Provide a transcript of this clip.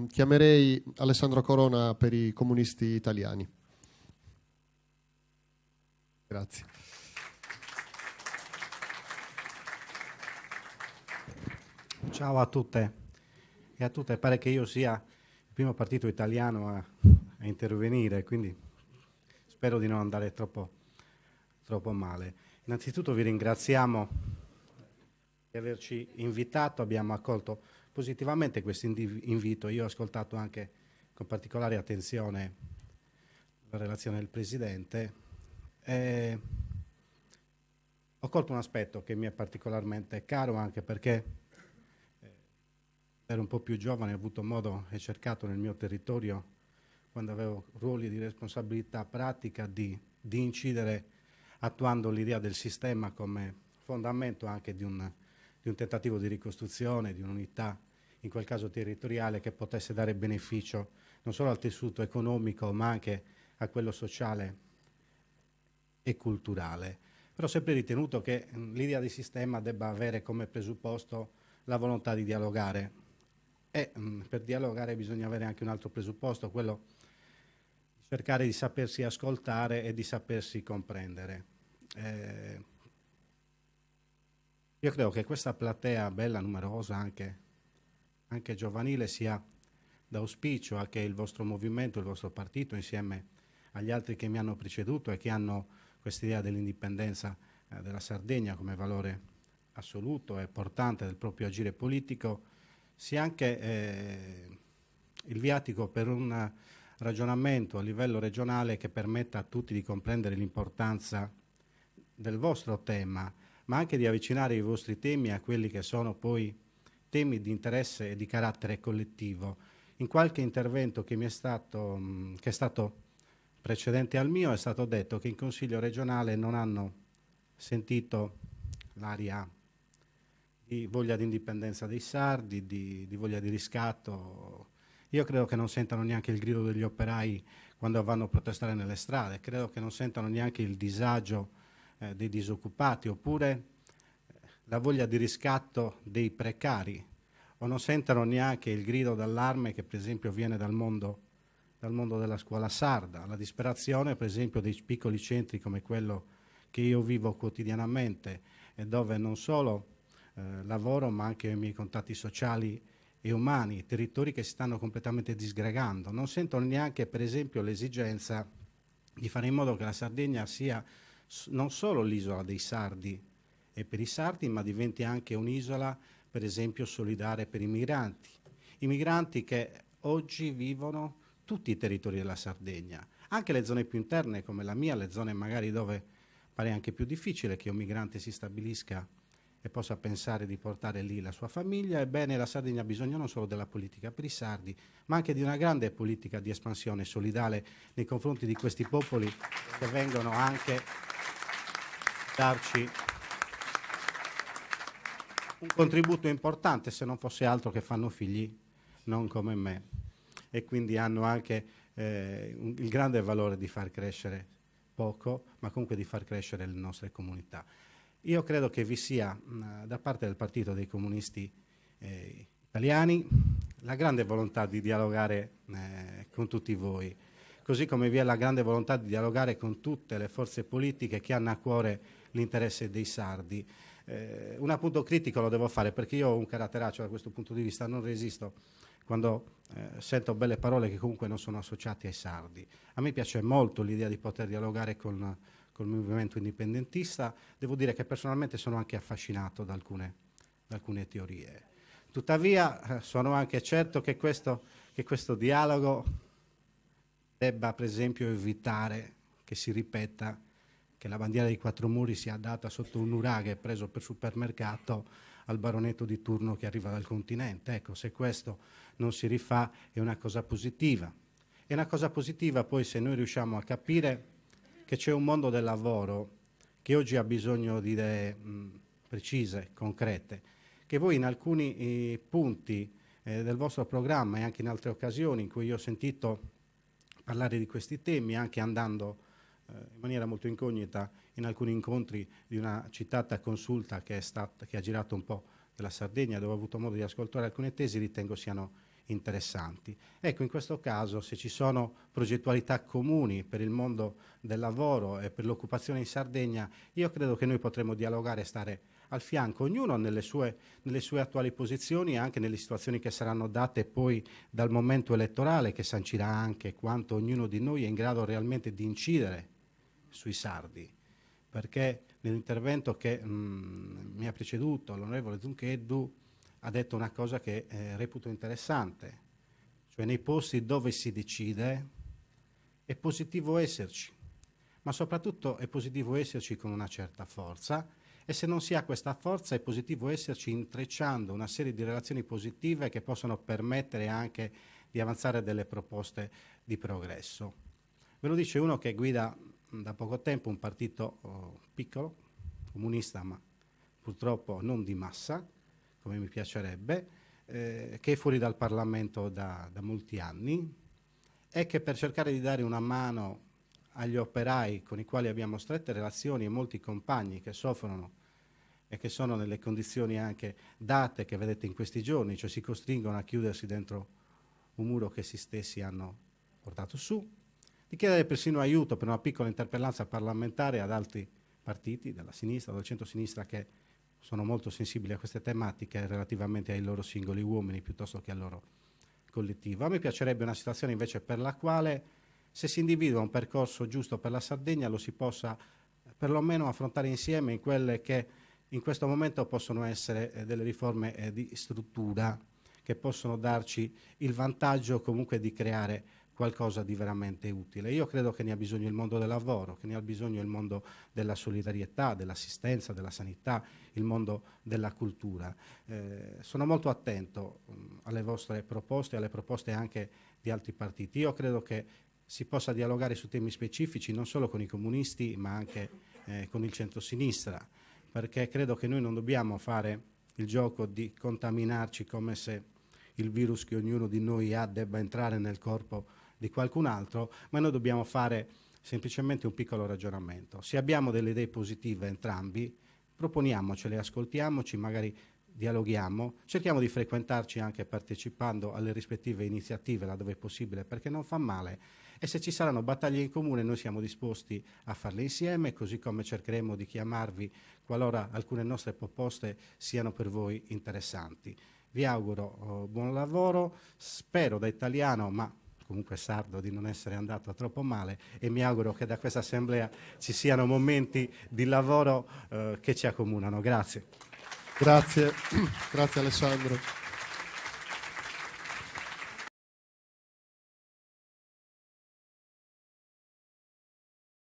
chiamerei Alessandro Corona per i comunisti italiani. Grazie. Ciao a tutte e a tutte. Pare che io sia il primo partito italiano a intervenire, quindi spero di non andare troppo male. Innanzitutto vi ringraziamo di averci invitato, abbiamo accolto positivamente questo invito. Io ho ascoltato anche con particolare attenzione la relazione del Presidente e ho colto un aspetto che mi è particolarmente caro, anche perché ero un po' più giovane, ho avuto modo e cercato nel mio territorio, quando avevo ruoli di responsabilità pratica, di incidere attuando l'idea del sistema come fondamento anche di un tentativo di ricostruzione, di un'unità, in quel caso territoriale, che potesse dare beneficio non solo al tessuto economico, ma anche a quello sociale e culturale. Però ho sempre ritenuto che l'idea di sistema debba avere come presupposto la volontà di dialogare. E per dialogare bisogna avere anche un altro presupposto, quello di cercare di sapersi ascoltare e di sapersi comprendere. Io credo che questa platea bella, numerosa, anche giovanile, sia d'auspicio a che il vostro movimento, il vostro partito, insieme agli altri che mi hanno preceduto e che hanno quest'idea dell'indipendenza della Sardegna come valore assoluto e portante del proprio agire politico, sia anche il viatico per un ragionamento a livello regionale che permetta a tutti di comprendere l'importanza del vostro tema, ma anche di avvicinare i vostri temi a quelli che sono poi temi di interesse e di carattere collettivo. In qualche intervento che è stato precedente al mio è stato detto che in Consiglio regionale non hanno sentito l'aria di voglia di indipendenza dei sardi, di voglia di riscatto. Io credo che non sentano neanche il grido degli operai quando vanno a protestare nelle strade, credo che non sentano neanche il disagio dei disoccupati, oppure la voglia di riscatto dei precari, o non sentano neanche il grido d'allarme che per esempio viene dal mondo della scuola sarda, la disperazione per esempio dei piccoli centri come quello che io vivo quotidianamente e dove non solo lavoro ma anche i miei contatti sociali e umani, territori che si stanno completamente disgregando. Non sentono neanche per esempio l'esigenza di fare in modo che la Sardegna sia non solo l'isola dei sardi e per i sardi, ma diventi anche un'isola per esempio solidale per i migranti che oggi vivono tutti i territori della Sardegna, anche le zone più interne come la mia, le zone magari dove pare anche più difficile che un migrante si stabilisca e possa pensare di portare lì la sua famiglia. Ebbene, la Sardegna ha bisogno non solo della politica per i sardi, ma anche di una grande politica di espansione solidale nei confronti di questi popoli che vengono anche darci un contributo importante, se non fosse altro che fanno figli non come me, e quindi hanno anche il grande valore di far crescere poco, ma comunque di far crescere le nostre comunità. Io credo che vi sia da parte del Partito dei Comunisti Italiani la grande volontà di dialogare con tutti voi, così come vi è la grande volontà di dialogare con tutte le forze politiche che hanno a cuore l'interesse dei sardi. Un appunto critico lo devo fare perché io ho un caratteraccio da questo punto di vista, non resisto quando sento belle parole che comunque non sono associate ai sardi. A me piace molto l'idea di poter dialogare col movimento indipendentista. Devo dire che personalmente sono anche affascinato da alcune teorie. Tuttavia sono anche certo che questo dialogo debba per esempio evitare che si ripeta che la bandiera dei quattro muri sia data sotto un nuraghe preso per supermercato al baronetto di turno che arriva dal continente. Ecco, se questo non si rifà è una cosa positiva. È una cosa positiva poi se noi riusciamo a capire che c'è un mondo del lavoro che oggi ha bisogno di idee precise, concrete, che voi in alcuni punti del vostro programma e anche in altre occasioni in cui io ho sentito parlare di questi temi, anche andando in maniera molto incognita in alcuni incontri di una citata consulta che ha girato un po' della Sardegna, dove ho avuto modo di ascoltare alcune tesi, ritengo siano interessanti. Ecco, in questo caso, se ci sono progettualità comuni per il mondo del lavoro e per l'occupazione in Sardegna, io credo che noi potremo dialogare e stare al fianco, ognuno nelle sue attuali posizioni e anche nelle situazioni che saranno date poi dal momento elettorale, che sancirà anche quanto ognuno di noi è in grado realmente di incidere sui sardi. Perché nell'intervento che mi ha preceduto, l'onorevole Zuncheddu ha detto una cosa che reputo interessante, cioè nei posti dove si decide è positivo esserci, ma soprattutto è positivo esserci con una certa forza, e se non si ha questa forza è positivo esserci intrecciando una serie di relazioni positive che possono permettere anche di avanzare delle proposte di progresso. Ve lo dice uno che guida da poco tempo un partito piccolo, comunista, ma purtroppo non di massa, come mi piacerebbe, che è fuori dal Parlamento da molti anni, e che per cercare di dare una mano agli operai con i quali abbiamo strette relazioni e molti compagni che soffrono e che sono nelle condizioni anche date che vedete in questi giorni, cioè si costringono a chiudersi dentro un muro che essi stessi hanno portato su, di chiedere persino aiuto per una piccola interpellanza parlamentare ad altri partiti della sinistra, del centro-sinistra, che sono molto sensibili a queste tematiche relativamente ai loro singoli uomini piuttosto che al loro collettivo. A me piacerebbe una situazione invece per la quale, se si individua un percorso giusto per la Sardegna, lo si possa perlomeno affrontare insieme in quelle che in questo momento possono essere delle riforme di struttura che possono darci il vantaggio comunque di creare qualcosa di veramente utile. Io credo che ne ha bisogno il mondo del lavoro, che ne ha bisogno il mondo della solidarietà, dell'assistenza, della sanità, il mondo della cultura. Sono molto attento alle vostre proposte, alle proposte anche di altri partiti. Io credo che si possa dialogare su temi specifici non solo con i comunisti ma anche con il centro-sinistra, perché credo che noi non dobbiamo fare il gioco di contaminarci come se il virus che ognuno di noi ha debba entrare nel corpo di qualcun altro, ma noi dobbiamo fare semplicemente un piccolo ragionamento. Se abbiamo delle idee positive entrambi, proponiamocele, ascoltiamoci, magari dialoghiamo, cerchiamo di frequentarci anche partecipando alle rispettive iniziative laddove è possibile, perché non fa male, e se ci saranno battaglie in comune noi siamo disposti a farle insieme, così come cercheremo di chiamarvi qualora alcune nostre proposte siano per voi interessanti. Vi auguro buon lavoro, spero da italiano, ma comunque sardo, di non essere andato troppo male, e mi auguro che da questa assemblea ci siano momenti di lavoro che ci accomunano. Grazie. Grazie, grazie Alessandro.